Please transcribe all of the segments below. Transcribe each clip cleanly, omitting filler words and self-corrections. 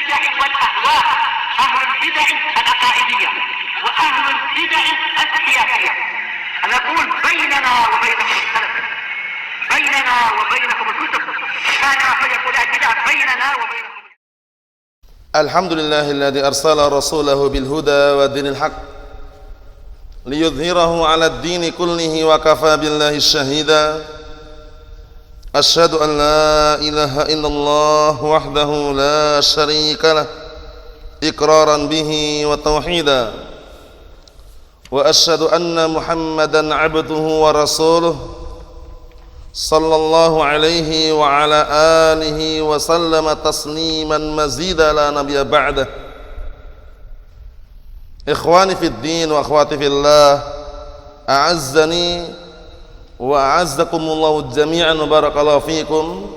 البدع والأهواء، أهل البدع العقائدية وأهل البدع السياسية. نقول بيننا وبينكم السلف، بيننا وبينكم الكتب، كان فيقول البدع بيننا وبينكم. الحمد لله الذي أرسل رسوله بالهدى ودين الحق ليظهره على الدين كله وكفى بالله شهيدا. أشهد أن لا إله إلا الله وحده لا شريك له إقرارا به وتوحيدا، وأشهد أن محمدا عبده ورسوله صلى الله عليه وعلى آله وسلم تسليما مزيدا لا نبي بعده. إخواني في الدين وأخواتي في الله، أعزني wa'azzakumullahu jami'an wa barakallahu fikum.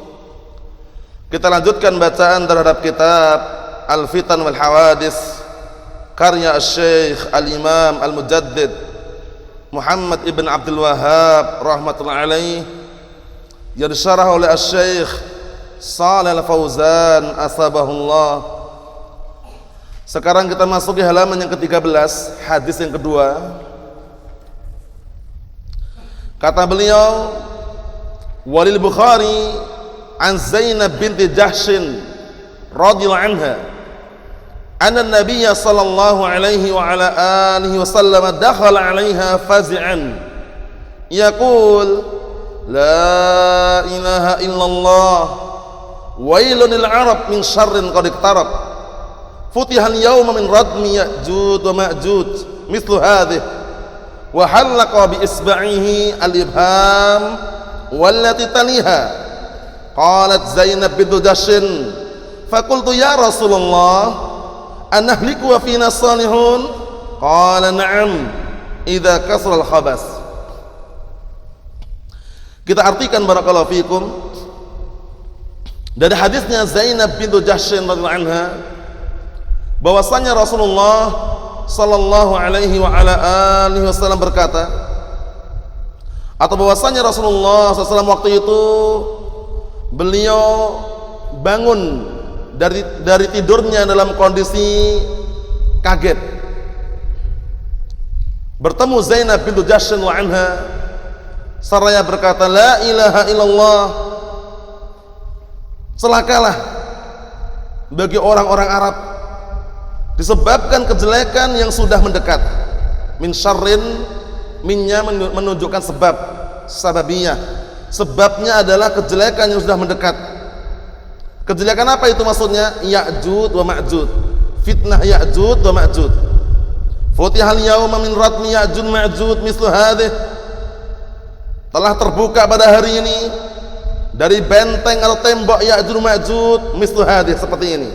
Kita lanjutkan bacaan terhadap kitab Al-Fitan wal Hawadis karya Syekh Al-Imam Al-Mujaddid Muhammad ibn Abdul Wahhab rahmatullahi alaih, yang disyarah oleh Syekh Shalih Al-Fauzan asbahullah. Sekarang kita masuk di halaman yang ke-13, hadis yang kedua. Kata beliau, walil Bukhari an Zainab binti Jahshin radhiyallahu anha anna an-nabiyya sallallahu alaihi wa ala alihi wasallam dakhala 'alaiha fazi'an yaqul la ilaha illallah wailun lil 'arab min syarrin qad iqtarab futiha al-yawma min radmi ya'juj wa ma'juj mithlu hadhihi wa halaqa bi isba'ihi al-ibham wallati taliha. Qalat Zainab bintu Jahshin faqultu ya Rasulullah anahliku wa fina salihun? Qala na'am idza kasra al-khabas. Kita artikan barakallahu fikum dari hadisnya Zainab bintu Jahshin radhiyallahu anha bahwasanya Rasulullah sallallahu alaihi wa ala alihi wasallam berkata, atau bahwasanya Rasulullah SAW waktu itu beliau bangun dari tidurnya dalam kondisi kaget, bertemu Zainab bintu Jahshin wa anha, seraya berkata la ilaha illallah. Celakalah bagi orang-orang Arab disebabkan kejelekan yang sudah mendekat. Min syarrin, minnya menunjukkan sebab, sababiyah. Sebabnya adalah kejelekan yang sudah mendekat. Kejelekan apa itu maksudnya? Ya'jud wa ma'jud, fitnah Ya'jud wa ma'jud. Futihal yawma min ratmi Ya'jud ma'jud mislu hadih. Telah terbuka pada hari ini dari benteng atau tembok Ya'jud ma'jud mislu hadih, seperti ini.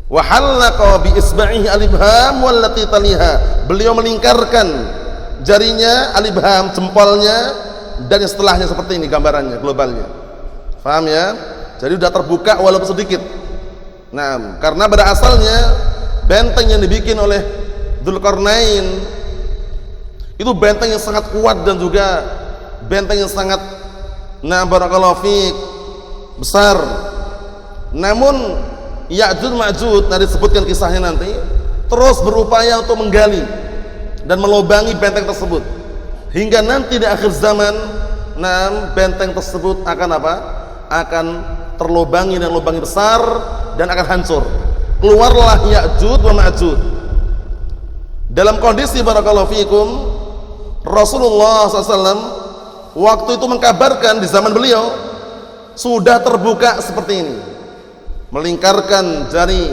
Wa halaqa bi isba'ihi al-ibham wallati taliha. Beliau melingkarkan jarinya al-ibham, jempolnya, dan yang setelahnya seperti ini gambarannya, globalnya. Paham ya? Jadi sudah terbuka walaupun sedikit. Nah, karena pada asalnya benteng yang dibikin oleh Dzulqarnain itu benteng yang sangat kuat dan juga benteng yang sangat barakallahu fiik besar. Namun Ya'jud Ma'jud, nanti disebutkan kisahnya nanti, terus berupaya untuk menggali dan melobangi benteng tersebut hingga nanti di akhir zaman benteng tersebut akan apa? Akan terlobangi dan lobangi besar dan akan hancur. Keluarlah Ya'jud wa Ma'jud dalam kondisi barakallahu fiikum Rasulullah SAW waktu itu mengkabarkan di zaman beliau sudah terbuka seperti ini, melingkarkan jari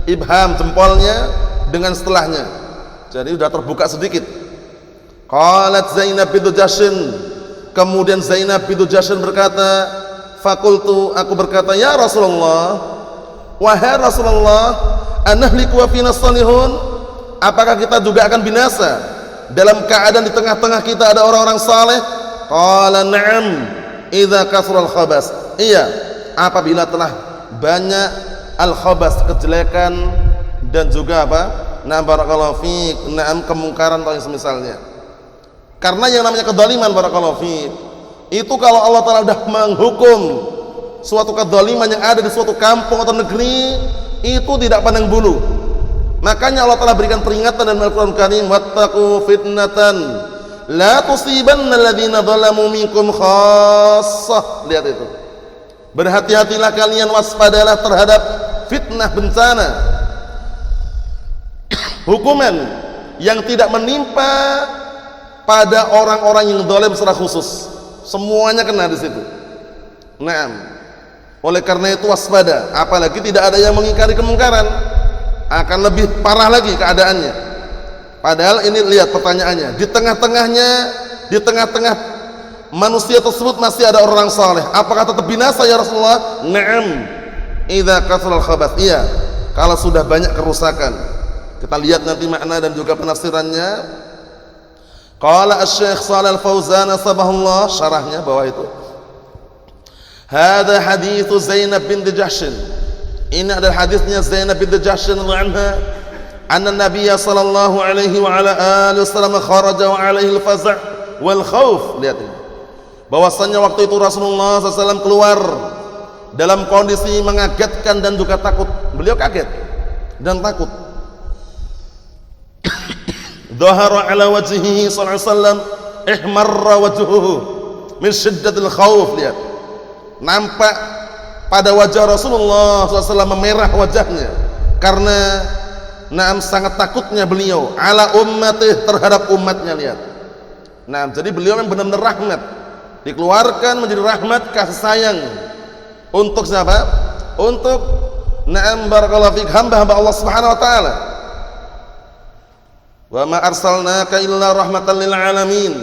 ibham jempolnya dengan setelahnya, jadi sudah terbuka sedikit. Qalat Zainab bintu Jahshin, kemudian Zainab bintu Jahshin berkata, fakultu, aku berkata, ya Rasulullah, wahai Rasulullah, anahliku wa fina salihun, apakah kita juga akan binasa dalam keadaan di tengah-tengah kita ada orang-orang saleh? Qala na'am idza kasral khabas. Iya, apabila telah banyak al-khabas, kejelekan, dan juga apa? Barakallahu fiik, kemungkaran atau yang semisalnya. Karena yang namanya kedzaliman barakallahu fiik itu kalau Allah Ta'ala sudah menghukum suatu kedzaliman yang ada di suatu kampung atau negeri, itu tidak pandang bulu. Makanya Allah telah berikan peringatan dalam Al-Qur'an Karim, wattaqu fitnatan la tusibanna alladziina dzalamu minkum khassah. Lihat itu. Berhati-hatilah kalian, waspadalah terhadap fitnah, bencana, hukuman yang tidak menimpa pada orang-orang yang zalim secara khusus. Semuanya kena di situ. Naam. Oleh karena itu waspada, apalagi tidak ada yang mengingkari kemungkaran, akan lebih parah lagi keadaannya. Padahal ini lihat pertanyaannya, di tengah-tengah manusia tersebut masih ada orang saleh. Apakah tetap binasa ya Rasulullah? Naam. Idza kathural khabath. Iya, kalau sudah banyak kerusakan. Kita lihat nanti makna dan juga penafsirannya. Qala Asy-Syaikh Shalal Fauzan sabahullah, syarahnya bawah itu. Hadza haditsu Zainab binti Jahsy. Ini adalah hadisnya Zainab binti Jahsy radhiyallahu anha, anna Nabiy sallallahu alaihi wa ala alihi wasallam kharaja wa alaihi al-faz' wal khauf. Lihat ini. Bahwasanya waktu itu Rasulullah SAW keluar dalam kondisi mengagetkan dan juga takut. Beliau kaget dan takut. Dhahara ala wajhihi sallallahu alaihi wasallam ihmarra wajhuhu min shiddatil khauf. Lihat. Nampak pada wajah Rasulullah SAW memerah wajahnya karena sangat takutnya beliau ala ummatih, terhadap umatnya. Lihat. Jadi beliau memang benar-benar rahmat, dikeluarkan menjadi rahmat, kasih sayang untuk siapa? Untuk barakallahu fik, hamba-hamba Allah Subhanahu wa taala. Wa ma arsalnaka illa rahmatan lil alamin.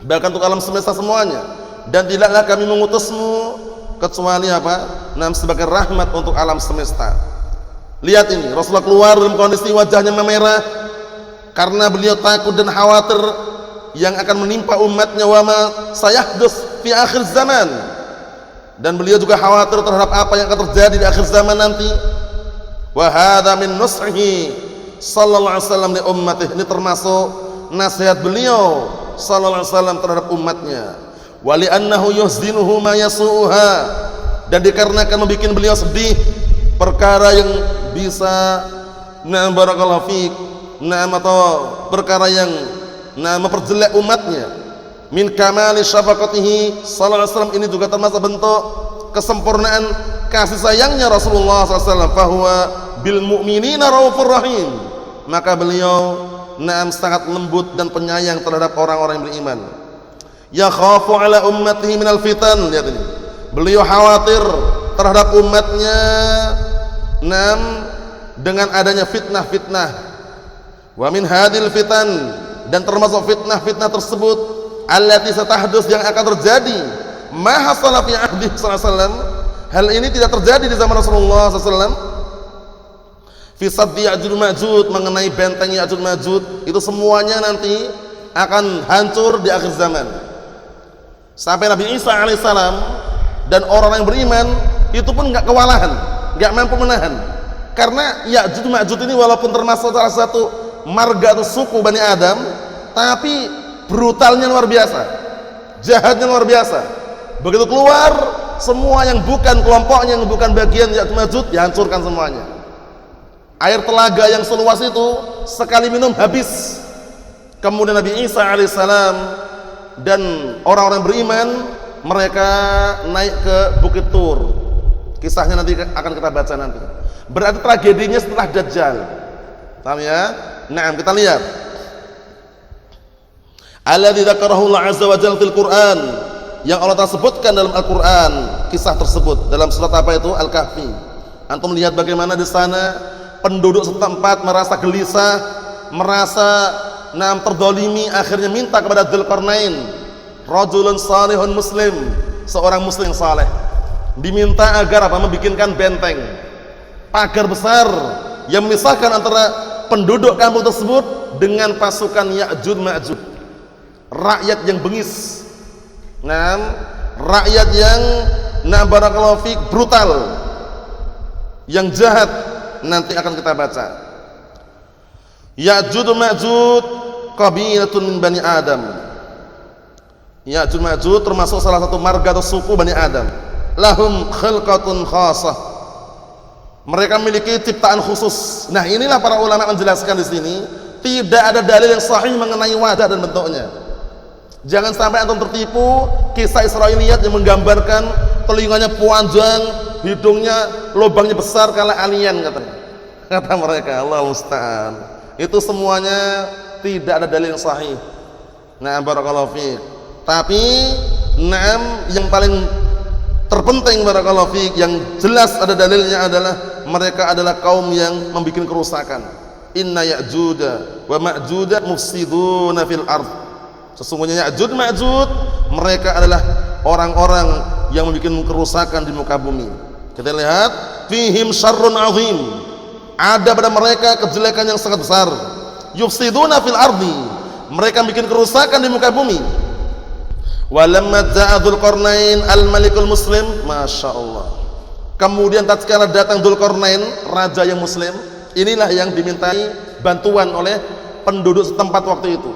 Bahkan untuk alam semesta semuanya. Dan tidaklah kami mengutusmu kecuali apa? Sebagai rahmat untuk alam semesta. Lihat ini, Rasulullah keluar dalam kondisi wajahnya memerah karena beliau takut dan khawatir yang akan menimpa umatnya, wa ma sayahdus fi akhir zaman. Dan beliau juga khawatir terhadap apa yang akan terjadi di akhir zaman nanti. Wa hadza min nus'ihi sallallahu alaihi wasallam li ummatihi. Ini termasuk nasihat beliau sallallahu alaihi wasallam terhadap umatnya. Wa li annahu yuhzinuhu ma yasu'uha, dan dikarenakan membuat beliau sedih perkara yang bisa barakallahu fiik atau perkara yang memperjelek umatnya. Min kamali syafaqatihi sallallahu alaihi wasallam, ini juga termasuk bentuk kesempurnaan kasih sayangnya Rasulullah SAW. Fahuwa bil mu'minina raufur rahim, maka beliau sangat lembut dan penyayang terhadap orang-orang yang beriman. Ya khafu ala ummatihi minal fitan. Lihat ini, beliau khawatir terhadap umatnya dengan adanya fitnah-fitnah. Wa min hadil fitan, dan termasuk fitnah-fitnah tersebut allati satahdus, yang akan terjadi ma hasala fi ahdi sallallahu alaihi wasallam. Hal ini tidak terjadi di zaman Rasulullah SAW. Fi saddi Ya'juj Ma'juj, mengenai benteng Ya'juj Ma'juj, itu semuanya nanti akan hancur di akhir zaman. Sampai Nabi Isa alaihissalam dan orang yang beriman itu pun nggak kewalahan, nggak mampu menahan. Karena Ya'juj Ma'juj ini walaupun termasuk salah satu marga atau suku Bani Adam, tapi brutalnya luar biasa, jahatnya luar biasa. Begitu keluar, semua yang bukan kelompoknya, yang bukan bagian Ya'juj Ma'juj dihancurkan semuanya. Air telaga yang seluas itu sekali minum habis. Kemudian Nabi Isa alaihissalam dan orang-orang beriman, mereka naik ke Bukit Tur. Kisahnya nanti akan kita baca nanti. Berarti tragedinya setelah Dajjal. Paham ya? Kita lihat. Alladzi dzakarahu Allah azza wa jalla fil Qur'an, yang Allah telah sebutkan dalam Al-Qur'an, kisah tersebut dalam surat apa itu? Al-Kahfi. Antum lihat bagaimana di sana penduduk setempat merasa gelisah, merasa terdolimi, akhirnya minta kepada Dzulqarnain, rajulun salihun muslim, seorang muslim saleh, diminta agar membikinkan benteng, pagar besar yang memisahkan antara penduduk kampung tersebut dengan pasukan Ya'juj Ma'juj, rakyat yang bengis, rakyat yang barakallahu fik brutal, yang jahat. Nanti akan kita baca. Ya'juj Ma'juj qabilatun min Bani Adam. Ya'juj Ma'juj termasuk salah satu marga atau suku Bani Adam. Lahum khilqatun khasah. Mereka memiliki ciptaan khusus. Nah, inilah para ulama menjelaskan di sini, tidak ada dalil yang sahih mengenai wajah dan bentuknya. Jangan sampai antum tertipu kisah Israiliyat yang menggambarkan telinganya panjang, hidungnya lubangnya besar kalah alien katanya. Kata mereka, Allah musta'an. Itu semuanya tidak ada dalil yang sahih. Nah, barakallahu fiik. Tapi, yang paling terpenting barakallahu fiik, yang jelas ada dalilnya adalah mereka adalah kaum yang membuat kerusakan. Inna Ya'juda wa Ma'juda mufsiduna fil ardh. Sesungguhnya Ya'jud Ma'jud mereka adalah orang-orang yang membuat kerusakan di muka bumi. Kita lihat, fihim syarrun azim. Ada pada mereka kejelekan yang sangat besar. Yufsiduna fil ardi. Mereka bikin kerusakan di muka bumi. Walamma ja'a Dzulqarnain al-Malikul Muslim, Masya Allah. Kemudian tatkala datang Dzulqarnain, raja yang muslim, inilah yang dimintai bantuan oleh penduduk setempat waktu itu.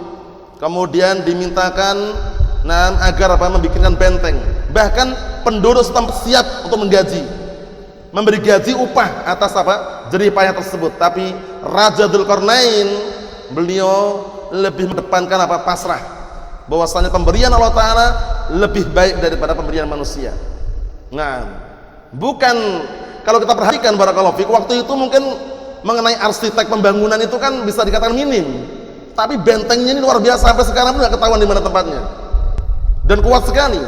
Kemudian dimintakan agar membikinkan benteng. Bahkan penduduk setempat siap untuk menggaji, memberi gaji upah atas jerih payah tersebut. Tapi Raja Dzulqarnain, beliau lebih mendepankan pasrah, bahwasanya pemberian Allah Ta'ala lebih baik daripada pemberian manusia. Nah, bukan, kalau kita perhatikan barakallahu fiik, waktu itu mungkin mengenai arsitek pembangunan itu kan bisa dikatakan minim, tapi bentengnya ini luar biasa, sampai sekarang pun nggak ketahuan di mana tempatnya, dan kuat sekali.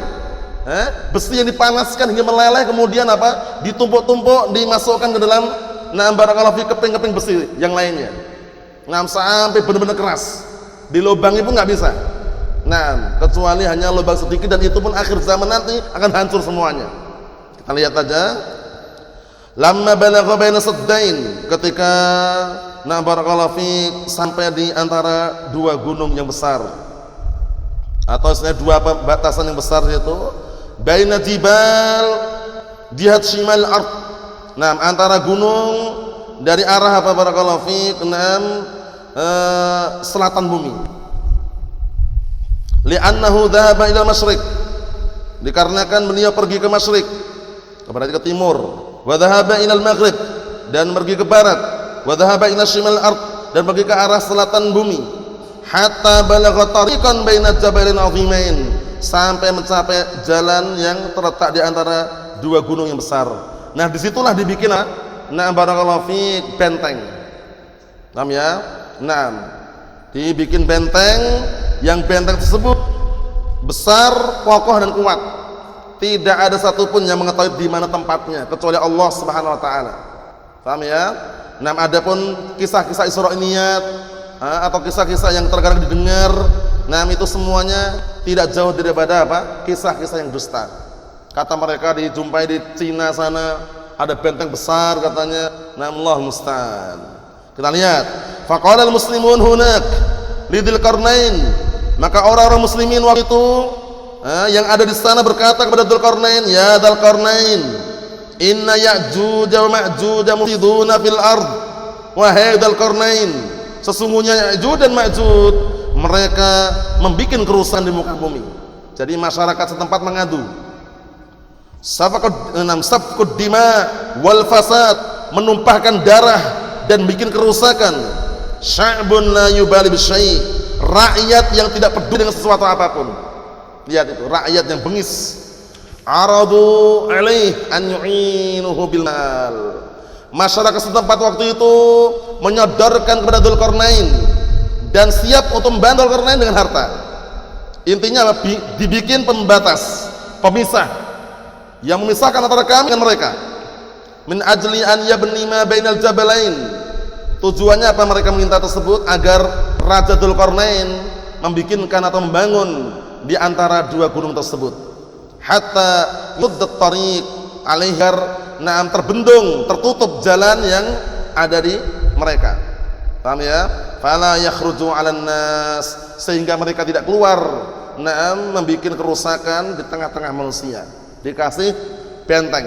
Besi yang dipanaskan hingga meleleh, kemudian ditumpuk-tumpuk, dimasukkan ke dalam barakallahu fiik keping-keping besi yang lainnya. Sampai benar-benar keras, dilubangi pun nggak bisa. Kecuali hanya lubang sedikit, dan itu pun akhir zaman nanti akan hancur semuanya. Kita lihat aja. Lamma balagha baina saddain, ketika barakallahu fiik sampai di antara dua gunung yang besar, atau istilahnya dua batasan yang besar, yaitu baina jibal jihad shimal ard. Antara gunung dari arah barakallahu fiik selatan bumi. Li'annahu dhahaba ila masyriq, dikarenakan beliau pergi ke masyriq, berarti ke timur. Wa dhahaba ila al-maghrib, dan pergi ke barat. Wa dhahaba ila shimal ard, dan pergi ke arah selatan bumi. Hatta balagha tariqan baina jabalin 'azimain, sampai mencapai jalan yang terletak di antara dua gunung yang besar. Disitulah dibikin barakallahu fiik benteng. Paham ya? Dibikin benteng, yang benteng tersebut besar, kokoh dan kuat. Tidak ada satupun yang mengetahui di mana tempatnya kecuali Allah Subhanahu wa taala. Paham ya? Adapun kisah-kisah Israiliyat atau kisah-kisah yang terkadang didengar, itu semuanya tidak jauh daripada kisah-kisah yang dusta. Kata mereka dijumpai di Cina sana ada benteng besar katanya. Allah musta'an. Kita lihat, faqala al-muslimun hunak li Dzulqarnain, maka orang-orang muslimin waktu itu yang ada di sana berkata kepada Dzulqarnain, ya Dzulqarnain, inna Ya'juj wa Ma'juj mufsiduna fil ard. Wahai Dzulqarnain, sesungguhnya Ya'juj dan Ma'juj mereka membuat kerusakan di muka bumi. Jadi masyarakat setempat mengadu. Safkud dima wal fasad, menumpahkan darah dan bikin kerusakan. Sya'bun la yubali bisyai', rakyat yang tidak peduli dengan sesuatu apapun. Lihat itu, rakyat yang bengis. Aradu alaih an yu'inuhu bil mal. Masyarakat setempat waktu itu menyodorkan kepada Dzulqarnain dan siap untuk membantu Dzulqarnain dengan harta. Intinya dibikin pembatas, pemisah yang memisahkan antara kami dan mereka. Min ajli an yabni ma bainal jabalain. Tujuannya apa mereka meminta tersebut? Agar Raja Dzulqarnain membikinkan atau membangun di antara dua gunung tersebut. Hatta yuddat tariq alaihi, terbendung, tertutup jalan yang ada di mereka. Paham ya? Fala yakhruju 'alan nas, sehingga mereka tidak keluar membikin kerusakan di tengah-tengah manusia. Dikasih benteng.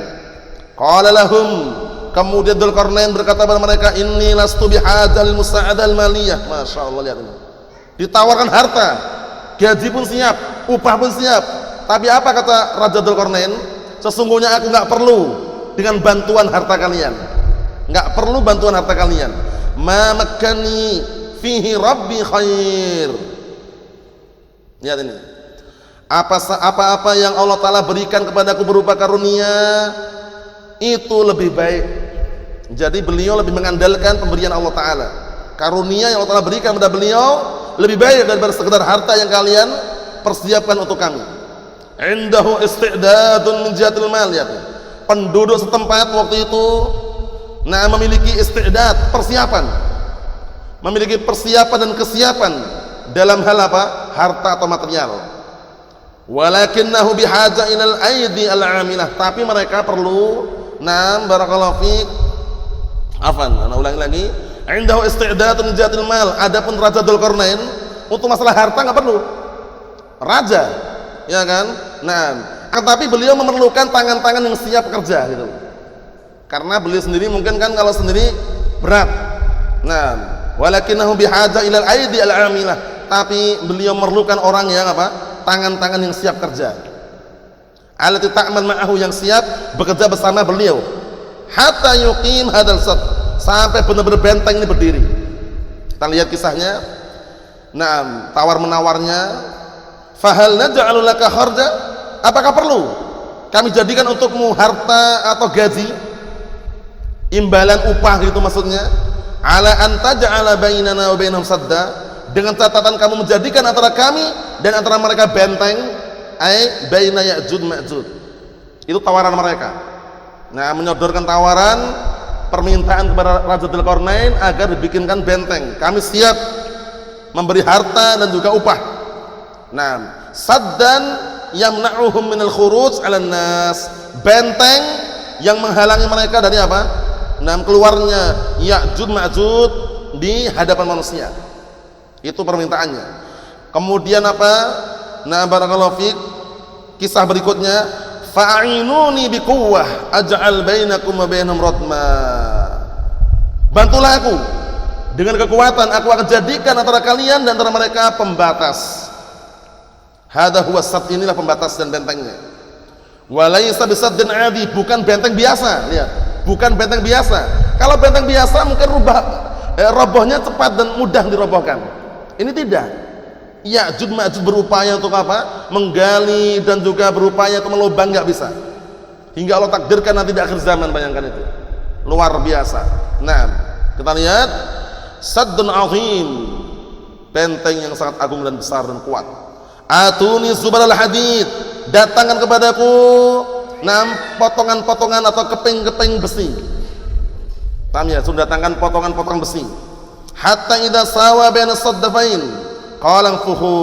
Qala lahum, kemudian Dzulqarnain berkata kepada mereka, inni lastu bihadzal musa'adah maliyah. Masya Allah, lihat ini, ditawarkan harta, gaji pun siap, upah pun siap. Tapi apa kata Raja Dzulqarnain? Sesungguhnya aku nggak perlu dengan bantuan harta kalian. Enggak perlu bantuan harta kalian. Ma makkani fihi rabbi khair. Lihat ini. Apa-apa yang Allah Ta'ala berikan kepadaku berupa karunia itu lebih baik. Jadi beliau lebih mengandalkan pemberian Allah Ta'ala. Karunia yang Allah Ta'ala berikan kepada beliau lebih baik daripada sekedar harta yang kalian persiapkan untuk kami. Indahu isti'dadun min jihatil mal. Ya. Penduduk setempat waktu itu memiliki isti'dad, persiapan. Memiliki persiapan dan kesiapan dalam hal apa? Harta atau material. Walakinnahu bihaja ilal aidi al-amilah, tapi mereka perlu barakallahu fiik ulangi lagi, indahu isti'dadun jatil mal. Adapun Raja Dzulqarnain untuk masalah harta enggak perlu. Raja, ya kan? Tapi beliau memerlukan tangan-tangan yang siap kerja gitu. Karena beliau sendiri mungkin kan kalau sendiri berat. Walakinnahu bihaja ilal aidi al-amilah, tapi beliau memerlukan orang yang apa? Tangan-tangan yang siap kerja, alati ta'mal ma'ahu, yang siap bekerja bersama beliau, hatta yuqim hadzal sad, sampai benar-benar benteng ini berdiri. Kita lihat kisahnya. Tawar menawarnya, fahal naj'alu laka kharja, apakah perlu kami jadikan untukmu harta atau gaji, imbalan upah gitu maksudnya, ala an taj'ala bainana wa bainahum sadda, dengan catatan kamu menjadikan antara kami dan antara mereka benteng, ai baina Ya'juj Ma'juj. Itu tawaran mereka. Menyodorkan tawaran, permintaan kepada Raja Dzulqarnain agar dibikinkan benteng. Kami siap memberi harta dan juga upah. Saddan yamna'uhum minal khuruj 'alan nas, benteng yang menghalangi mereka dari apa? Keluarnya Ya'juj Ma'juj di hadapan manusia. Itu permintaannya. Kemudian apa? Barakallahu fiik, kisah berikutnya, fa'inuni biquwwah aj'al bainakum wa bainahum ratma. Bantulah aku dengan kekuatan, aku akan jadikan antara kalian dan antara mereka pembatas. Hadza huwa sad, inilah pembatas dan bentengnya. Walaysa bisaddin 'adi, bukan benteng biasa. Lihat, bukan benteng biasa. Kalau benteng biasa mungkin robohnya cepat dan mudah dirobohkan. Ini tidak. Ya'juj Ma'juj berupaya untuk apa? Menggali dan juga berupaya untuk melubang, nggak bisa. Hingga Allah takdirkan nanti di akhir zaman, bayangkan itu. Luar biasa. Kita lihat saddun azim, benteng yang sangat agung dan besar dan kuat. Atuni zubaral hadid, datangkan kepadaku potongan-potongan atau keping-keping besi. Paham ya? Sudah datangkan potongan-potongan besi. Hatta idza sawa baina saddafain qala fuhu.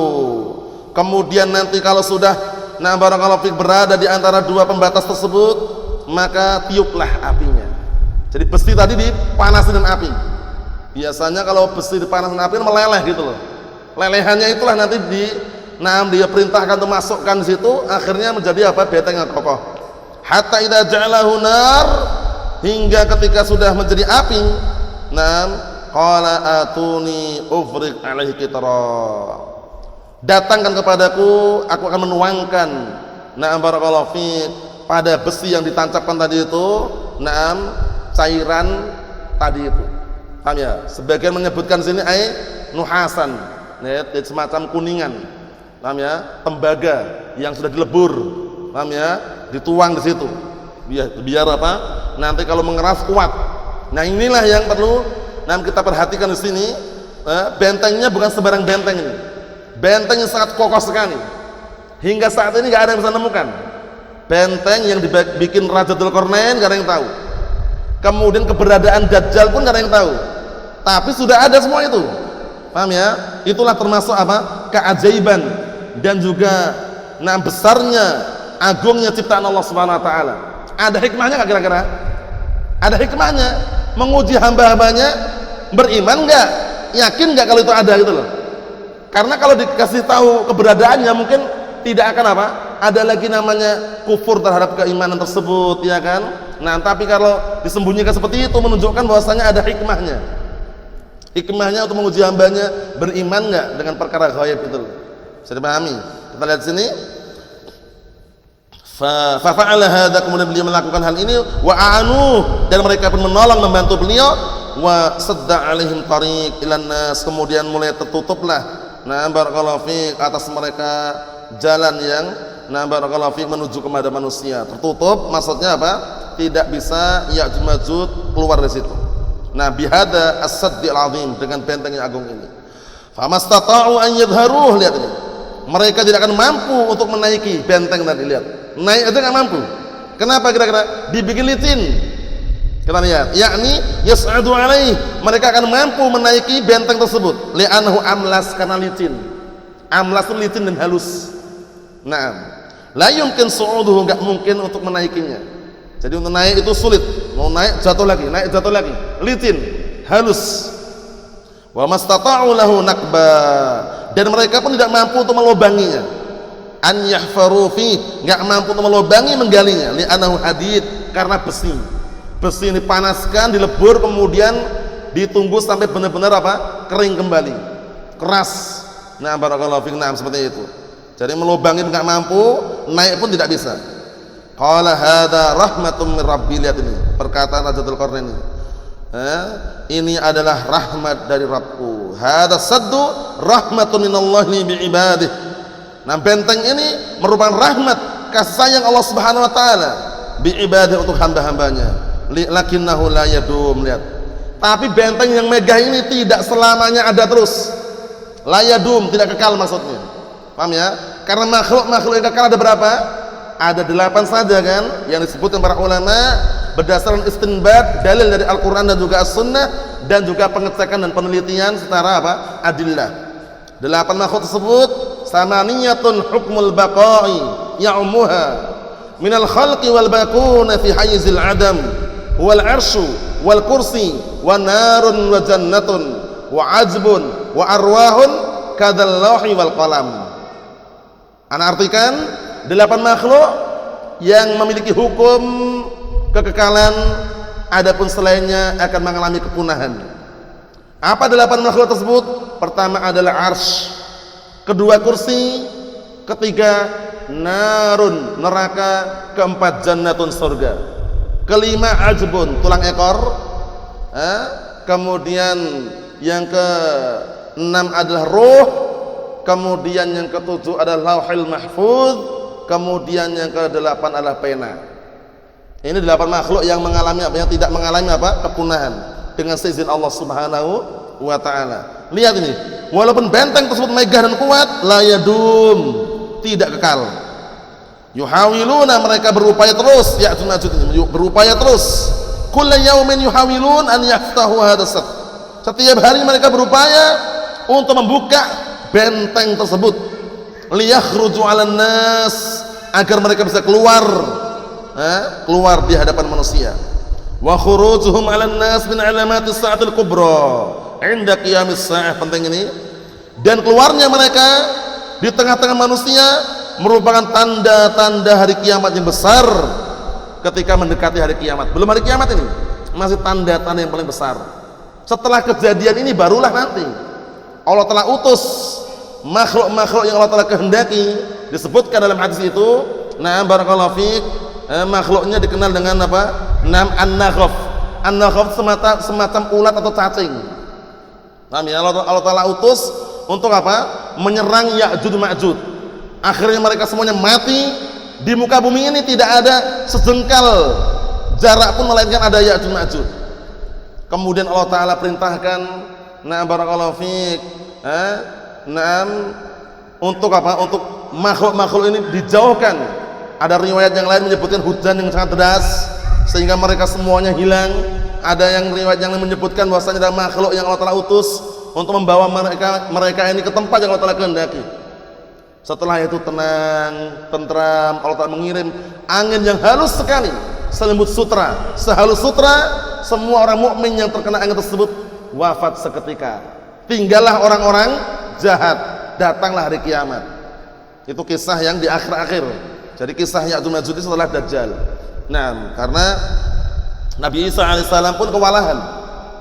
Kemudian nanti kalau sudah barakallahu fik berada di antara dua pembatas tersebut, maka tiuplah apinya. Jadi besi tadi dipanasin dengan api. Biasanya kalau besi dipanasin api meleleh gitu loh. Lelehannya itulah nanti dia perintahkan untuk masukkan di situ, akhirnya menjadi apa? Benteng yang kokoh. Hatta idza ja'alahu nar, hingga ketika sudah menjadi api, qala atuni ufriq alaihi qitra, datangkan kepadaku, aku akan menuangkan barakallahu fiik pada besi yang ditancapkan tadi itu cairan tadi itu. Paham ya? Sebagian menyebutkan sini nuhasan, semacam kuningan. Paham ya? Tembaga yang sudah dilebur, paham ya? Dituang di situ. Biar apa? Nanti kalau mengeras kuat. Inilah yang perlu kita perhatikan di sini. Bentengnya bukan sembarang benteng ini. Benteng yang sangat kokoh sekali. Hingga saat ini nggak ada yang bisa menemukan benteng yang dibikin Raja Dzulqarnain, nggak ada yang tahu. Kemudian keberadaan Dajjal pun nggak ada yang tahu. Tapi sudah ada semua itu. Paham ya? Itulah termasuk apa? Keajaiban dan juga besarnya, agungnya ciptaan Allah Subhanahu wa taala. Ada hikmahnya nggak kira-kira? Ada hikmahnya, menguji hamba-hambanya, beriman nggak, yakin nggak kalau itu ada gitu loh. Karena kalau dikasih tahu keberadaannya mungkin tidak akan apa, ada lagi namanya kufur terhadap keimanan tersebut, ya kan? Tapi kalau disembunyikan seperti itu menunjukkan bahwasanya ada hikmahnya. Hikmahnya untuk menguji hambanya, beriman nggak dengan perkara ghaib itu loh. Bisa dipahami? Kita lihat sini. Fa fa'ala hadza, kemudian beliau melakukan hal ini, wa a'anu, dan mereka pun menolong membantu beliau, wa sadda 'alaihim tariq ilan nas, kemudian mulai tertutuplah barakallahu fiik atas mereka jalan yang barakallahu fiik menuju kepada manusia. Tertutup maksudnya apa? Tidak bisa Ya'juj Ma'juj keluar dari situ. Bihada as-saddil azim, dengan benteng yang agung ini. Famastata'u an yadhharuh, lihat ini. Mereka tidak akan mampu untuk menaiki benteng tadi, lihat. Naik aja nggak mampu. Kenapa kira-kira? Dibikin licin. Kita lihat, yakni yas'adu alaih, mereka akan mampu menaiki benteng tersebut. Li'annahu amlas, karena licin. Amlas itu licin dan halus. La yumkin su'uduhu, enggak mungkin untuk menaikinya. Jadi untuk naik itu sulit. Mau naik jatuh lagi, naik jatuh lagi. Licin, halus. Wa mastata'u lahu nakba, dan mereka pun tidak mampu untuk melubanginya. An yahfaru fi, enggak mampu untuk melubangi, menggalinya. Li'annahu hadid, karena besi. Besi ini dipanaskan, dilebur, kemudian ditunggu sampai benar-benar apa? Kering kembali, keras. Barakallahu fiik, seperti itu. Jadi melubangi enggak mampu, naik pun tidak bisa. Qala hadza rahmatun min rabbi, lihat ini perkataan Raja Dzulqarnain ini. Ini adalah rahmat dari Rabbku. Hadza saddu rahmatun minallahi bi ibadihi. Benteng ini merupakan rahmat, kasih sayang Allah Subhanahu wa taala bi ibadihi, untuk hamba-hambanya. Lakinnahu la yadum, lihat. Tapi benteng yang megah ini tidak selamanya ada terus. La yadum, tidak kekal maksudnya. Paham ya? Karena makhluk yang kekal ada berapa? Ada 8 saja kan, yang disebutkan para ulama berdasarkan istinbat dalil dari Al-Qur'an dan juga As-Sunnah, dan juga pengecekan dan penelitian secara apa? Adillah. 8 makhluk tersebut samaniyatun hukmul baqa'i ya'umuha minal khalqi wal bakuna fi hayzil adam wal arsyu wal kursi wa narun wa jannatun wa ajbun wa arwahun kadzal lawhi wal qalam. Ana artikan 8 makhluk yang memiliki hukum kekekalan, adapun selainnya akan mengalami kepunahan. Apa 8 makhluk tersebut? Pertama adalah arsy, kedua kursi, ketiga narun, neraka, keempat jannatun, surga, kelima ajbun, tulang ekor, kemudian yang ke-6 adalah ruh, kemudian yang ke-7 adalah lauhil mahfuz, kemudian yang ke-8 adalah pena. Ini 8 makhluk yang mengalami apa? Yang tidak mengalami apa? Kepunahan dengan seizin Allah Subhanahu wa taala. Lihat ini, walaupun benteng tersebut megah dan kuat, la yadum, tidak kekal. Yuhawiluna, mereka berupaya terus, Ya'juj Ma'juj berupaya terus. Kullu yaumin yuhawilun an yaftahu hadzal. Setiap hari mereka berupaya untuk membuka benteng tersebut. Liyakhruju 'alan nas, agar mereka bisa keluar di hadapan manusia. Wa khurujuhum 'alan nas min 'alamatis sa'atil kubra 'inda qiyamis sa'ah, penting ini. Dan keluarnya mereka di tengah-tengah manusia merupakan tanda-tanda hari kiamat yang besar. Ketika mendekati hari kiamat, belum hari kiamat ini, masih tanda-tanda yang paling besar. Setelah kejadian ini barulah nanti Allah telah utus makhluk-makhluk yang Allah telah kehendaki. Disebutkan dalam hadis itu, barakallahu fiik, makhluknya dikenal dengan apa? An-naghaf. An-naghaf semacam ulat atau cacing. Allah Ta'ala utus untuk apa? Menyerang Ya'juj Ma'juj. Akhirnya mereka semuanya mati. Di muka bumi ini tidak ada sejengkal jarak pun melainkan ada Ya'juj Ma'juj. Kemudian Allah Ta'ala perintahkan, barakallahu fiik, untuk apa? Untuk makhluk-makhluk ini dijauhkan. Ada riwayat yang lain menyebutkan hujan yang sangat deras sehingga mereka semuanya hilang. Ada yang riwayat yang lain menyebutkan bahwasanya ada makhluk yang Allah Ta'ala utus untuk membawa mereka ini ke tempat yang Allah Ta'ala kehendaki. Setelah itu tenang, tentram, Allah Ta'ala mengirim angin yang halus sekali, selimut sutra, sehalus sutra, semua orang mukmin yang terkena angin tersebut wafat seketika. Tinggallah orang-orang jahat, datanglah hari kiamat. Itu kisah yang di akhir-akhir. Jadi kisah Ya'juj Ma'juj setelah Dajjal. Karena Nabi Isa alaihissalam pun kewalahan,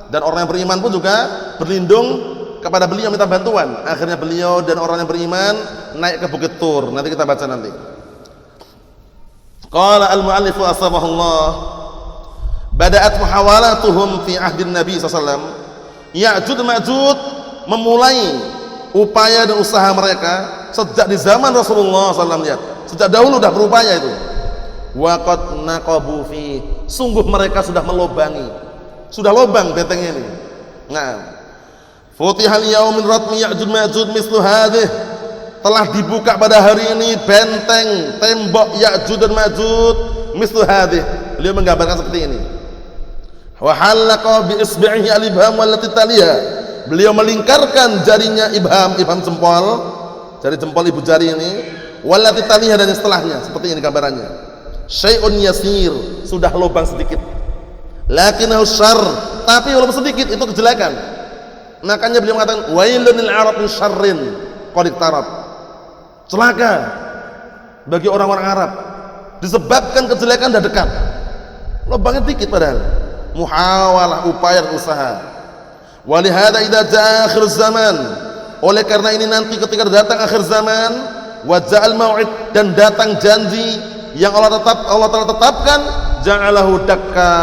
dan orang yang beriman pun juga berlindung kepada beliau, minta bantuan. Akhirnya beliau dan orang yang beriman naik ke Bukit Tur. Nanti kita baca nanti. Qala al-mu'allif asbahullah, bada'at muhawalatuhum fi ahdin Nabi SAW. Ya'jud Ma'jud memulai upaya dan usaha mereka sejak di zaman Rasulullah SAW. Lihat, sejak dahulu sudah berupaya itu. Wa qad naqabu fi, sungguh mereka sudah melobangi, sudah lobang bentengnya ini. Nah, futihal yaum min ratmi Ya'jud Ma'jud mislu hadhihi, telah dibuka pada hari ini benteng tembok Ya'jud dan Ma'jud mislu hadhihi. Beliau menggambarkan seperti ini. Wa halaqa bi isbi'ihi al-ibham wallati taliha, beliau melingkarkan jarinya ibham jempol, jari jempol ibu jari ini, wallati taliha dan setelahnya, seperti ini gambarannya. Syai'un yasir, sudah lubang sedikit, lakinnahu syarr, tapi walaupun sedikit itu kejelekan. Makanya beliau mengatakan wailun lil arab min syarrin qad iqtarab, celaka bagi orang-orang Arab disebabkan kejelekan dah dekat. Lubangnya dikit padahal. Muhawalah, upaya dan usaha. Walihada idza jaa akhir zaman, oleh karena ini nanti ketika datang akhir zaman, wa ja'al mau'id, dan datang janji yang Allah telah tetapkan, ja'alahu dakka,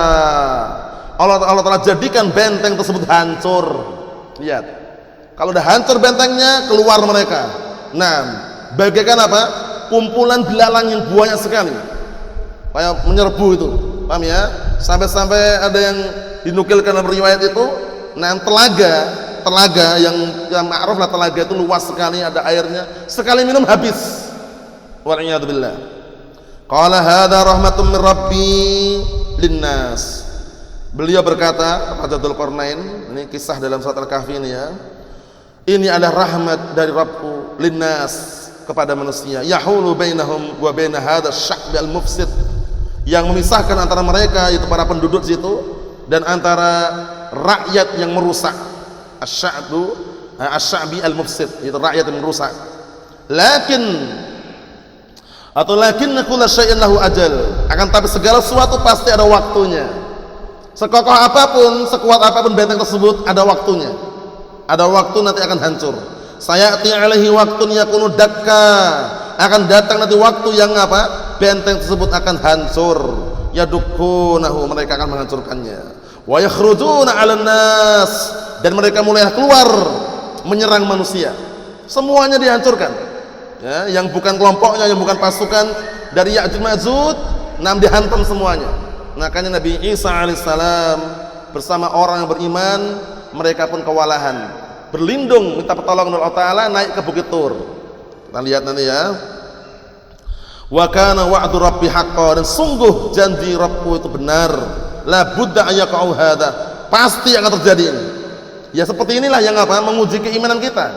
Allah telah jadikan benteng tersebut hancur. Lihat, kalau udah hancur bentengnya, keluar mereka. Nah, bagaikan apa? Kumpulan belalang yang banyak sekali, kayak menyerbu itu, paham ya? Sampai-sampai ada yang dinukilkan dalam riwayat itu, nah telaga yang ma'ruf lah, telaga itu luas sekali, ada airnya, sekali minum habis. Wa'iyadzubillah. Qala hadza rahmatun min rabbi linnas. Beliau berkata, Raja Dzulqarnain, ini kisah dalam surat Al-Kahfi ini ya. Ini adalah rahmat dari Rabbku linnas, kepada manusia. Yahulu bainahum wa bain hadzal sya'b al-mufsid, yang memisahkan antara mereka, itu para penduduk situ, dan antara rakyat yang merusak. Asy-sya'bi al-mufsid, itu rakyat yang merusak. Lakinna kulla syai'in lahu ajal, akan tapi segala sesuatu pasti ada waktunya. Sekokoh apapun, sekuat apapun benteng tersebut, ada waktunya. Ada waktu nanti akan hancur. Sayati alaihi waktun yakunu dakka, akan datang nanti waktu yang apa? Benteng tersebut akan hancur. Yadukunahu, mereka akan menghancurkannya. Wa yakhrujuna 'alan nas, dan mereka mulai keluar menyerang manusia. Semuanya dihancurkan. Ya, yang bukan kelompoknya, yang bukan pasukan dari Ya'jud Ma'jud, dihantam semuanya. Makanya Nabi Isa alaihissalam bersama orang yang beriman, mereka pun kewalahan, berlindung minta pertolongan Allah Ta'ala, naik ke Bukit Tur. Kita lihat nanti ya. Wa kana wa'du rabbi haqqan, dan sungguh janji Rabbku itu benar. La budda ayyaqa'u hadza, pasti akan terjadi ini. Ya seperti inilah yang apa? Menguji keimanan kita.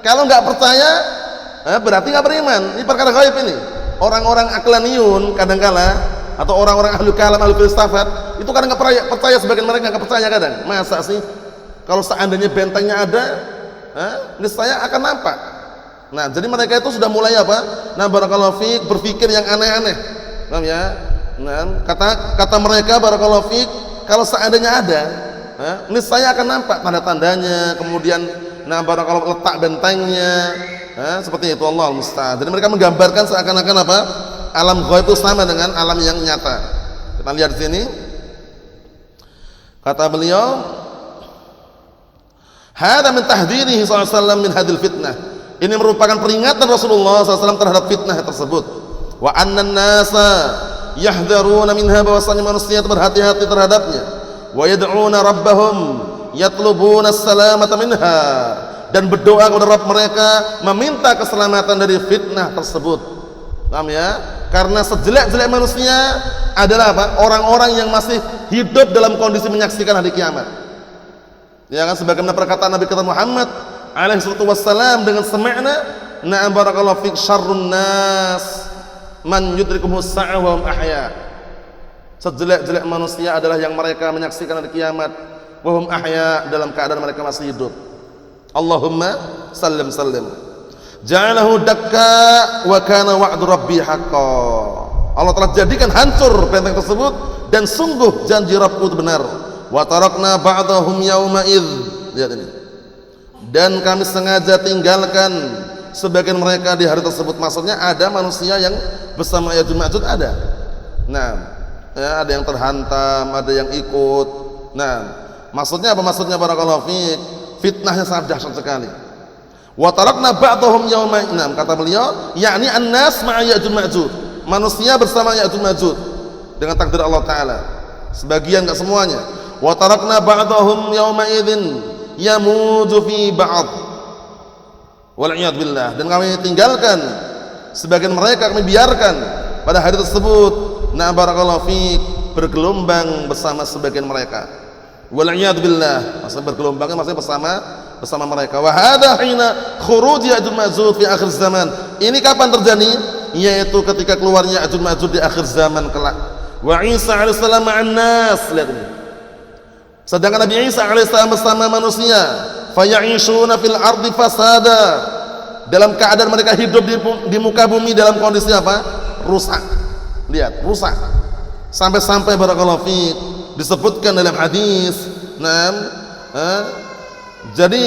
Kalau nggak percaya, berarti nggak beriman. Ini perkara gaib ini. Orang-orang aklaniun kadangkala, atau orang-orang ahli kalam, ahli filsafat, itu kadang nggak percaya, sebagian mereka nggak percaya kadang. Masa sih? Kalau seandainya bentengnya ada, niscaya akan nampak. Nah, jadi mereka itu sudah mulai apa? Nah, barakallahu fiik, berpikir yang aneh-aneh. Paham ya? Nah, kata mereka barakallahu fiik, kalau seandainya ada, niscaya akan nampak tanda-tandanya, kemudian barakallahu letak bentengnya. Seperti itu, Allah musta'an. Jadi mereka menggambarkan seakan-akan apa? Alam ghaib itu sama dengan alam yang nyata. Kita lihat di sini. Kata beliau, "Hadza min tahdhirihi sallallahu alaihi wasallam min hadil fitnah." Ini merupakan peringatan Rasulullah SAW terhadap fitnah tersebut. Wa annan nasa yahdharuna minha, bahwasanya manusia berhati-hati terhadapnya. Wa yad'una rabbahum yatlubuna as-salamata minha, dan berdoa kepada Rabb mereka meminta keselamatan dari fitnah tersebut. Paham ya? Karena sejelek-jelek manusia adalah apa? Orang-orang yang masih hidup dalam kondisi menyaksikan hari kiamat. Ya kan, sebagaimana perkataan Nabi kita Muhammad alaihi salatu wassalam dengan semakna, na'am barakallahu fik syarrun nas man yudrikumus sa'ah wa hum ahya. Sejelek-jelek manusia adalah yang mereka menyaksikan hari kiamat wa hum ahya, dalam keadaan mereka masih hidup. Allahumma sallim sallim. Ja'alahu dakka wa kana wa'du rabbi haqqan. Allah telah jadikan hancur benteng tersebut, dan sungguh janji Rabbku itu benar. Wa tarakna ba'dahum yauma id. Lihat ini. Dan kami sengaja tinggalkan sebagian mereka di hari tersebut. Maksudnya ada manusia yang bersama Ya'juj Ma'juj ada. Nah, ya, ada yang terhantam, ada yang ikut. Nah, maksudnya apa? Maksudnya barakallahu fiik, fitnahnya sangat dahsyat sekali. Wa tarakna ba'dahum yauma, kata beliau, yakni an-nas ma'a Ya'juj Ma'juj. Manusia bersama Ya'juj Ma'juj dengan takdir Allah taala. Sebagian, enggak semuanya. Wa tarakna ba'dahum yauma idzin yamuju fi ba'd. Wal iyad billah. Dan kami tinggalkan sebagian mereka, kami biarkan pada hari tersebut, na barakallahu fiik, bergelombang bersama sebagian mereka. Wal iyad billah, maksudnya bergelombangnya maksudnya bersama mereka. Wa hadha hina khuruj Ya'juj Ma'juj fi akhir zaman. Ini kapan terjadi? Yaitu ketika keluarnya Ya'juj Ma'juj di akhir zaman kelak. Wa Isa alaihissalam ma'an nas. Lihat ini. Sedangkan Nabi Isa alaihissalam bersama manusia, faya'ishuna fil ardi fasada. Dalam keadaan mereka hidup di muka bumi dalam kondisi apa? Rusak. Lihat, rusak. Sampai-sampai barakallahu fiik disebutkan dalam hadis, jadi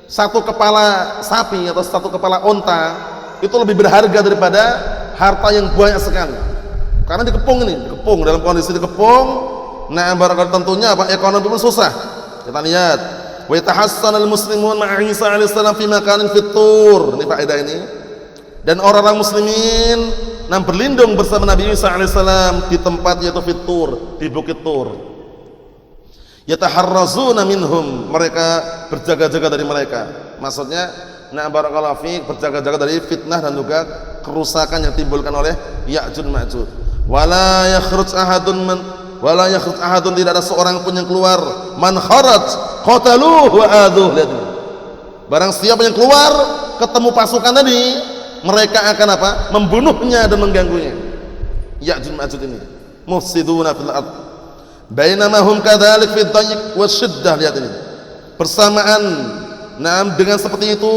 satu kepala sapi atau satu kepala onta itu lebih berharga daripada harta yang banyak sekali. Karena dikepung dalam kondisi dikepung. Nah, barakallahu, tentunya apa? Ekonomi pun susah. Kita lihat, wa yatahassanal muslimun ma'a Isa alaihissalam fi makanin fitur. Ini faedah ini. Dan orang-orang muslimin berlindung bersama Nabi Isa alaihissalam di tempat yaitu fitur, di Bukit Tur. Yataharrazuna minhum, mereka berjaga-jaga dari mereka. Maksudnya, barakallahu fiik, berjaga-jaga dari fitnah dan juga kerusakan yang timbulkan oleh Ya'juj Ma'juj. Wala yakhruj ahadun, tidak ada seorang pun yang keluar. Man kharaj qataluhu wa aduh. Lihat ini. Barang siapa yang keluar ketemu pasukan tadi, mereka akan apa? Membunuhnya dan mengganggunya. Ya'juj Ma'juj ini mufsiduna fil ard. Bainama hum kadzalik fi dhayq wa syiddah. Lihat ini. Bersamaan dengan seperti itu,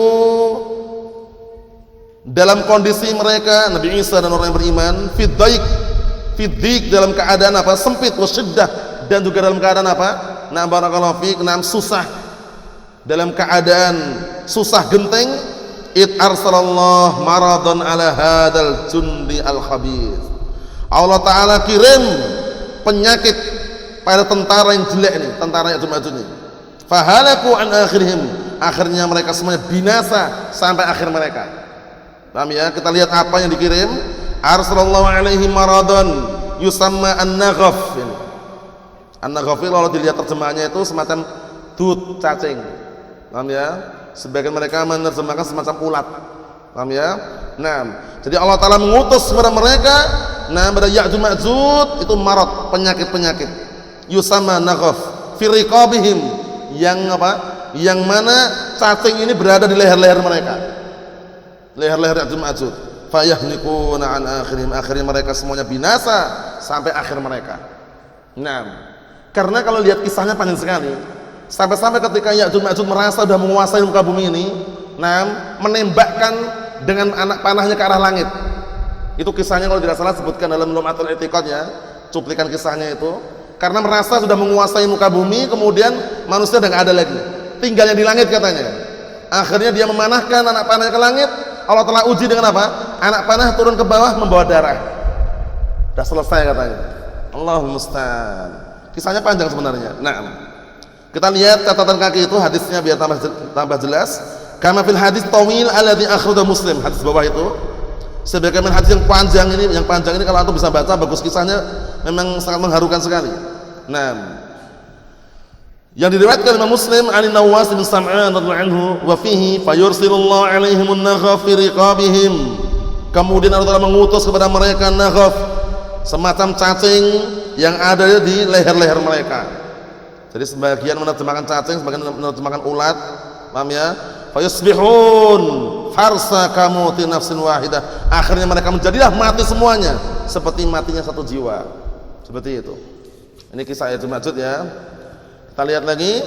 dalam kondisi mereka Nabi Isa dan orang yang beriman fi dhayq, dalam keadaan apa? Sempit, wa syiddah, dan juga dalam keadaan apa? Barakallahu fiik, susah. Dalam keadaan susah genteng, id arsalallah maradun ala hadal jundi al khabith. Allah taala kirim penyakit pada tentara yang jelek ini, tentara Ya'juj Ma'juj ini. Fahalaku an akhirihim, akhirnya mereka semuanya binasa sampai akhir mereka. Paham ya? Kita lihat apa yang dikirim. Arsalallahu alaihi maradun yusamma an-naghaf. An-naghaf kalau dilihat terjemahannya itu semacam dut, cacing. Paham ya? Sebagian mereka menerjemahkan semacam ulat. Paham ya? Jadi Allah taala mengutus kepada mereka, pada Ya'juj Ma'juj itu marad, penyakit-penyakit. Yusamma naghaf fi riqabihim, yang apa? Yang mana cacing ini berada di leher-leher mereka. Leher-leher Ya'juj Ma'juj. Fayahnikuna an akhirihim, akhirnya mereka semuanya binasa sampai akhir mereka. Karena kalau lihat kisahnya panjang sekali. Sampai-sampai ketika Ya'juj Ma'juj merasa sudah menguasai muka bumi ini, menembakkan dengan anak panahnya ke arah langit. Itu kisahnya kalau tidak salah sebutkan dalam Lum'atul I'tiqad ya, cuplikan kisahnya itu. Karena merasa sudah menguasai muka bumi, kemudian manusia sudah nggak ada lagi, tinggalnya di langit katanya. Akhirnya dia memanahkan anak panahnya ke langit. Allah telah uji dengan apa? Anak panah turun ke bawah membawa darah. Sudah selesai katanya. Allahul musta'an. Kisahnya panjang sebenarnya. Kita lihat catatan kaki itu hadisnya biar tambah jelas. Kama fil hadis tawil alladzi akhrajahu Muslim. Hadis bawah itu sebagaimana hadis yang panjang ini kalau antum bisa baca, bagus kisahnya, memang sangat mengharukan sekali. Yang diriwayatkan Imam Muslim an Nawas bin Sam'an radhiyallahu anhu wa fihi fayursilullahu alaihimun naghaf fi riqabihim. Kemudian Allah Taala mengutus kepada mereka naghaf, semacam cacing yang ada di leher-leher mereka. Jadi sebagian menerjemahkan cacing, sebagian menerjemahkan ulat. Paham ya? Fayusbihun farsa kamuti nafsin wahidah. Akhirnya mereka menjadilah mati semuanya seperti matinya satu jiwa. Seperti itu. Ini kisah Ya'juj Ma'juj ya. Kita lihat lagi.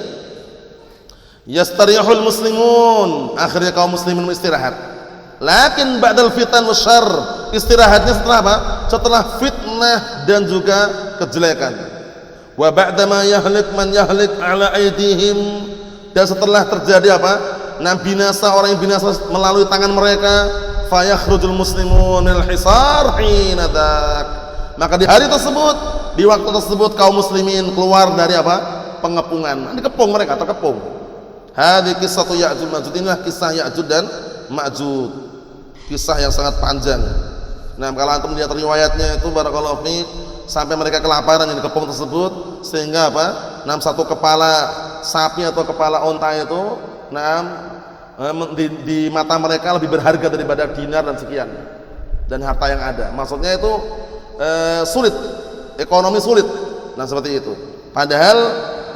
Yastarihul muslimun, akhirnya kaum muslimin istirahat. Lakin ba'dal fitan wasyarr, istirahatnya setelah apa? Setelah fitnah dan juga kejelekan. Wa ba'dama yahlik man yahlik ala aydihim, dan setelah terjadi apa? Binasa, orang yang binasa melalui tangan mereka. Fayakhrujul muslimun minal hisar hina dzak, Maka di hari tersebut, di waktu tersebut kaum muslimin keluar dari apa? Pengepungan. Dikepung mereka, terkepung. Hadhihi qissatu Ya'juj Ma'juj. Inilah kisah Ya'juj dan Ma'juj. Kisah yang sangat panjang. Nah, kalau antum lihat riwayatnya itu barakallahu fiik, sampai mereka kelaparan yang dikepung tersebut, sehingga apa? Satu kepala sapi atau kepala onta itu, di mata mereka lebih berharga daripada dinar dan sekian dan harta yang ada. Maksudnya itu sulit, ekonomi sulit. Nah, seperti itu. Padahal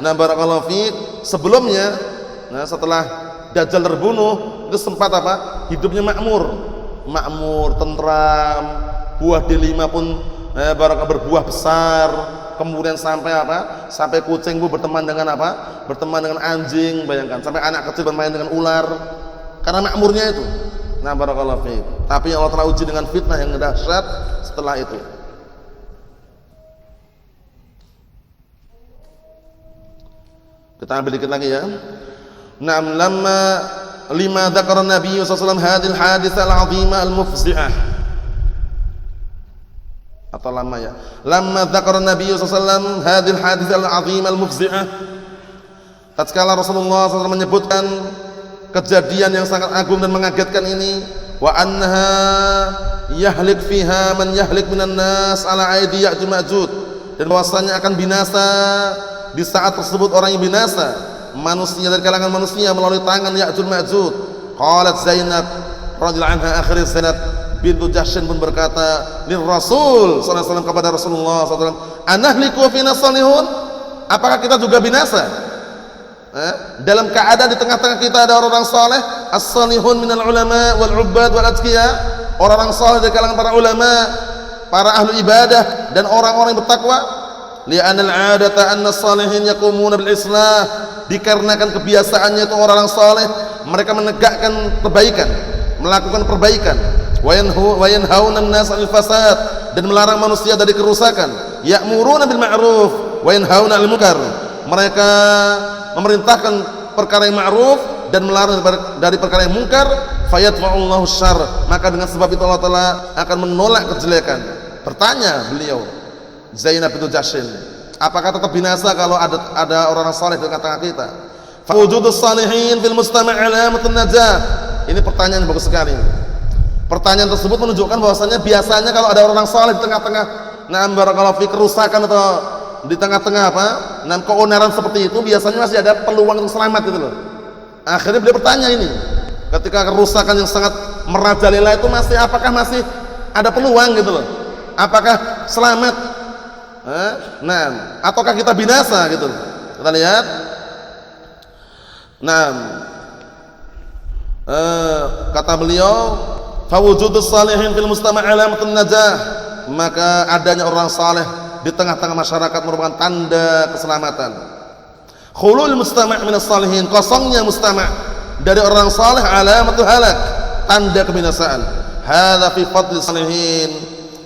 barakallahu fiik, sebelumnya setelah Dajjal terbunuh itu sempat apa? Hidupnya makmur, tentram, buah delima pun berbuah besar. Kemudian sampai apa? Sampai kucing bu berteman dengan apa? Berteman dengan anjing, bayangkan. Sampai anak kecil bermain dengan ular. Karena makmurnya itu. Nah, barakallahu fiik. Tapi Allah telah uji dengan fitnah yang dahsyat setelah itu. Kita ambil dikit lagi ya. Naam, lima dzakara Nabi sallallahu alaihi wasallam hadhil haditsah al-'azimah al-mufzi'ah. Atau lama ya. Lamma dzakara Nabi sallallahu alaihi wasallam hadhil haditsah al-'azimah al-mufzi'ah. Tatkala Rasulullah SAW menyebutkan kejadian yang sangat agung dan mengagetkan ini, wa annaha yahlik fiha man yahlik minan nas ala aidi Ya'juj Ma'juj, dan bahwasanya akan binasa di saat tersebut orang yang binasa, manusia dari kalangan manusia melalui tangan Ya'juj Ma'juj. Qalat Zainab radhiyallahu anha, akhir Zainab bintu Jahsy pun berkata lir Rasul sallallahu alaihi wasallam, kepada Rasulullah sallallahu alaihi wasallam, anahliku fina salihun, apakah kita juga binasa dalam keadaan di tengah-tengah kita ada orang-orang saleh, as-salihun minal ulama wal ubbad wal atqiya, orang-orang saleh dari kalangan para ulama, para ahli ibadah dan orang-orang yang bertakwa. Li'anna al-'adata anna as-salihin yaqumuna bil islah, dikarenakan kebiasaannya itu orang-orang saleh mereka menegakkan kebaikan, melakukan perbaikan, wa yanhauna an-nas 'anil fasad, dan melarang manusia dari kerusakan, ya'muruna bil ma'ruf wa yanhauna 'anil munkar, mereka memerintahkan perkara yang ma'ruf dan melarang dari perkara yang munkar. Fayadfa'ullahu syarr, maka dengan sebab itu Allah Ta'ala akan menolak kejelekan. Bertanya beliau Zainab bintu Jahsy, apakah tetap binasa kalau ada orang saleh di tengah-tengah kita? Wujudus salihin fil mustama' alamatun najah. Ini pertanyaan yang bagus sekali. Pertanyaan tersebut menunjukkan bahwasanya biasanya kalau ada orang saleh di tengah-tengah barakallahu fi kerusakan atau di tengah-tengah apa? Keonaran seperti itu, biasanya masih ada peluang untuk selamat gitu loh. Akhirnya beliau bertanya ini, ketika kerusakan yang sangat merajalela itu apakah masih ada peluang gitu loh? Apakah selamat? Ataukah kita binasa gitu loh? Kita lihat. Kata beliau, fawujudus salihin fil mustama' alamatun najah, maka adanya orang saleh di tengah-tengah masyarakat merupakan tanda keselamatan. Khulul mustama' minas salihin, kosongnya mustama' dari orang saleh alamatul halak, tanda kebinasaan. Hadza fi fadli salihin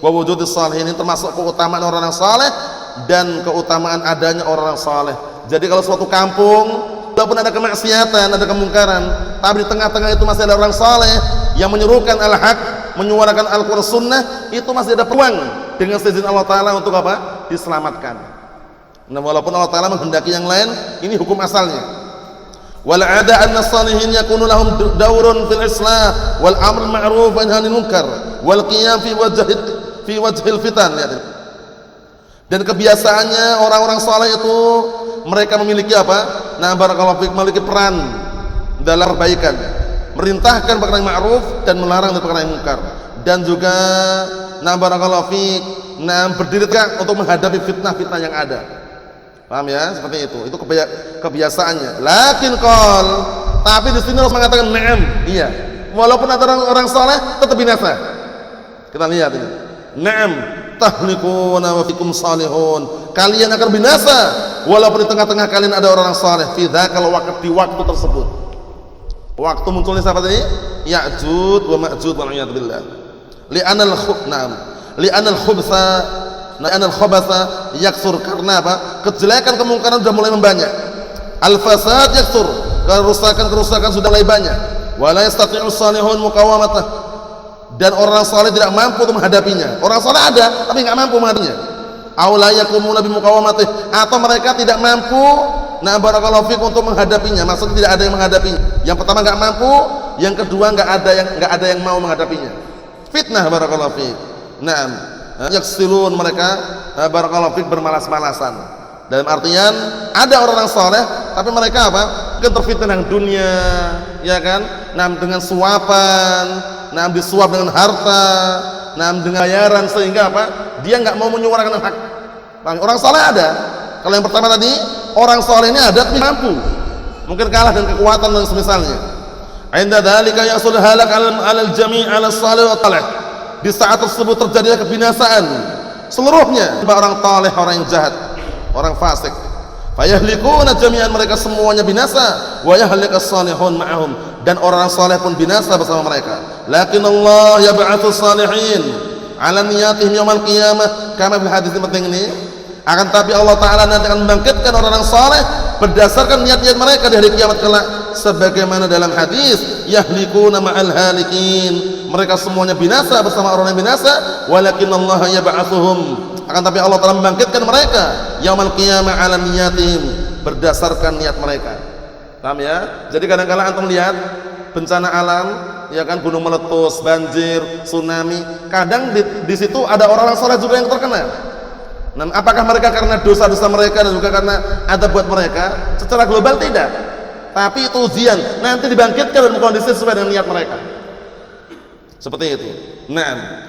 wa wujudis salihin, ini termasuk keutamaan orang saleh dan keutamaan adanya orang saleh. Jadi kalau suatu kampung walaupun ada kemaksiatan, ada kemungkaran, tapi di tengah-tengah itu masih ada orang saleh yang menyerukan al-haq, menyuarakan Al-Qur'an Sunnah, itu masih ada peluang dengan seizin Allah Ta'ala untuk apa? Diselamatkan. Nah, walaupun Allah Ta'ala menghendaki yang lain, ini hukum asalnya. Wal 'ada anna salihin yakunu lahum daurun fil islah wal amr ma'ruf wa nahy munkar wal qiyam fi wajhil fitan. Dan kebiasaannya orang-orang saleh itu mereka memiliki apa? Barakallahu fiik, memiliki peran dalam perbaikan, merintahkan perkara yang ma'ruf dan melarang dari perkara yang munkar, dan juga barakallahu fiik, berdiri tegak untuk menghadapi fitnah-fitnah yang ada. Paham ya? Seperti itu. Itu kebiasaannya. Lakin qol, tapi di sini harus mengatakan na'am. Iya. Walaupun ada orang saleh tetap binasa. Kita lihat ini. Na'am, tahlikuna wa fikum salihun. Kalian akan binasa walaupun di tengah-tengah kalian ada orang saleh. Fi dzakal waqt, di waktu tersebut. Waktu munculnya siapa tadi? Ya'juj wa Ma'juj wal iyad billah. Li'anal khubatha yaksur, karena apa? Kejelekan, kemungkaran sudah mulai membanyak. Al-fasad yaksur, kerusakan sudah mulai banyak. Wa la yastati'us salihun muqawamatah, dan orang saleh tidak mampu untuk menghadapinya. Orang saleh ada tapi nggak mampu menghadapinya. Aw la yakumuna bimuqawamatih, atau mereka tidak mampu barakallahu fikum untuk menghadapinya. Maksudnya tidak ada yang menghadapinya. Yang pertama nggak mampu, yang kedua nggak ada yang mau menghadapinya. Fitnah barakallahu fikum. Yaksilun, mereka barakallahu fikum bermalas-malasan. Dalam artian ada orang saleh tapi mereka apa? Mungkin terfitnah dengan dunia, ya kan? Dengan suapan, disuap dengan harta, dengan bayaran, sehingga apa? Dia nggak mau menyuarakan hak. Orang saleh ada. Kalau yang pertama tadi, orang saleh ini ada tapi mampu. Mungkin kalah dengan kekuatan dan semisalnya. Inda dzalika yasul halak 'alal jami' 'alal salih wa talih. Di saat tersebut terjadilah kebinasaan seluruhnya, orang talih, orang yang jahat, orang fasik. Fayahlikuna jami'an, mereka semuanya binasa. Wa yahlikas salihun ma'ahum, dan orang saleh pun binasa bersama mereka. Lakin Allah yab'atsu salihin 'ala niyatihim yaumil qiyamah, kama fil hadis penting ini. Akan tapi Allah Ta'ala nanti akan membangkitkan orang-orang saleh berdasarkan niat-niat mereka di hari kiamat kelak, sebagaimana dalam hadis, yahlikuna ma'al halikin, mereka semuanya binasa bersama orang yang binasa. Walakin Allah yab'atsuhum, akan tapi Allah Ta'ala membangkitkan mereka yaumil qiyamah 'ala niyatihim, berdasarkan niat mereka. Paham ya? Jadi kadang-kadang antum lihat bencana alam, ya kan, gunung meletus, banjir, tsunami, kadang di situ ada orang-orang saleh juga yang terkena. Nah, apakah mereka karena dosa-dosa mereka dan juga karena adab buat mereka? Secara global tidak. Tapi itu ujian, nanti dibangkitkan dalam kondisi sesuai dengan niat mereka. Seperti itu. Nah,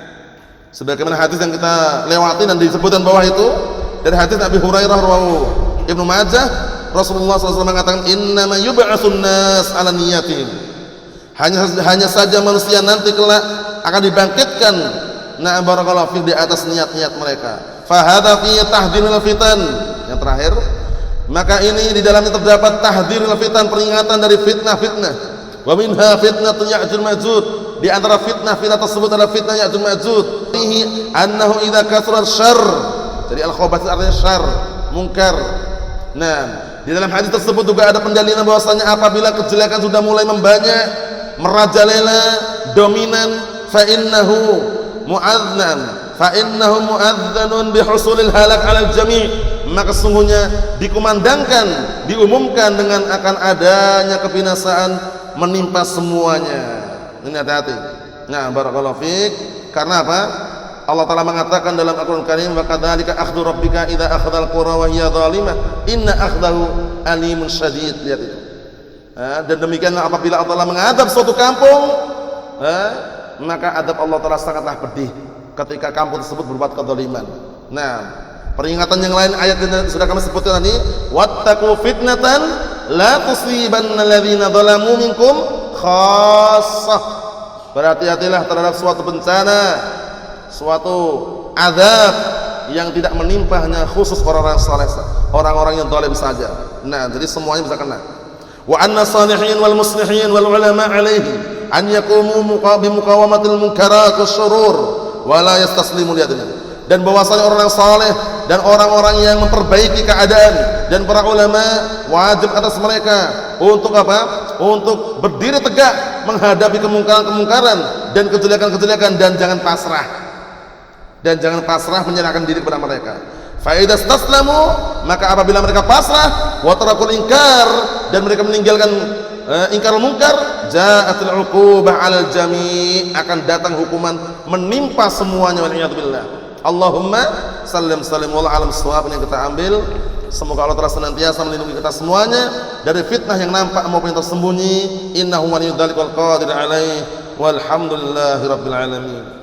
sebagaimana hadis yang kita lewati dan disebutkan bawah itu, dari hadis Abi Hurairah rawahu Ibnu Majah, Rasulullah SAW mengatakan, innama yub'atsun nas 'ala niyatihim. Hanya saja manusia nanti kelak akan dibangkitkan barakallahu fi di atas niat-niat mereka. Fahadha fi tahdhiril fitan. Yang terakhir, maka ini di dalamnya terdapat tahdhiril fitan, peringatan dari fitnah-fitnah. Wa minha fitnatun Ya'juj Ma'juj, di antara fitnah-fitnah tersebut adalah fitnah Ya'juj Ma'juj. Fihi annahu idza kasura syarr, jadi al-khabath artinya syarr, mungkar. Nah, di dalam hadis tersebut juga ada pendalilan bahwasanya apabila kejelekan sudah mulai membanyak, merajalela, dominan, fa innahu mu'adzanun bihusulil halak 'alal jami', maka sesungguhnya dikumandangkan, diumumkan dengan akan adanya kebinasaan menimpa semuanya. Ini hati-hati. Nah, barakallahu fiik. Karena apa? Allah Ta'ala mengatakan dalam Al-Qur'an Karim, wa kadzalika akhdhu rabbika idza akhadhal qura wa hiya zalimah inna akhdahu alimun syadid. Lihat itu. Dan demikianlah apabila Allah mengadab suatu kampung, maka adab Allah Ta'ala sangatlah pedih ketika kampung tersebut berbuat kezaliman. Nah, peringatan yang lain ayat yang sudah kami sebutkan tadi, wattaqu fitnatan la tusibanna alladzina zalamu minkum khassah. Berhati-hatilah terhadap suatu bencana, suatu azab yang tidak menimpa hanya khusus orang-orang saleh, orang-orang yang zalim saja. Nah, jadi semuanya bisa kena. Wa anna salihin wal muslihin wal ulama alaihi an yaqumu bimuqawamatil munkarat wasyurur wala yastaslimu lihatnya. Dan bahwasanya orang yang saleh dan orang-orang yang memperbaiki keadaan dan para ulama wajib atas mereka untuk apa? Untuk berdiri tegak menghadapi kemungkaran-kemungkaran dan kejelekan-kejelekan, dan jangan pasrah. Dan jangan pasrah menyerahkan diri kepada mereka. Fa idza istaslamu, maka apabila mereka pasrah, wa tarakul inkar, dan mereka meninggalkan ingkar munkar, ja'atul 'uqubah 'alal jami', akan datang hukuman menimpa semuanya. Waliyadzubillah. Allahumma sallim wa alam shawab yang kita ambil. Semoga Allah Ta'ala senantiasa melindungi kita semuanya dari fitnah yang nampak maupun yang tersembunyi. Innahu waliyudzalik wal qadir alaih, walhamdulillahi rabbil alamin.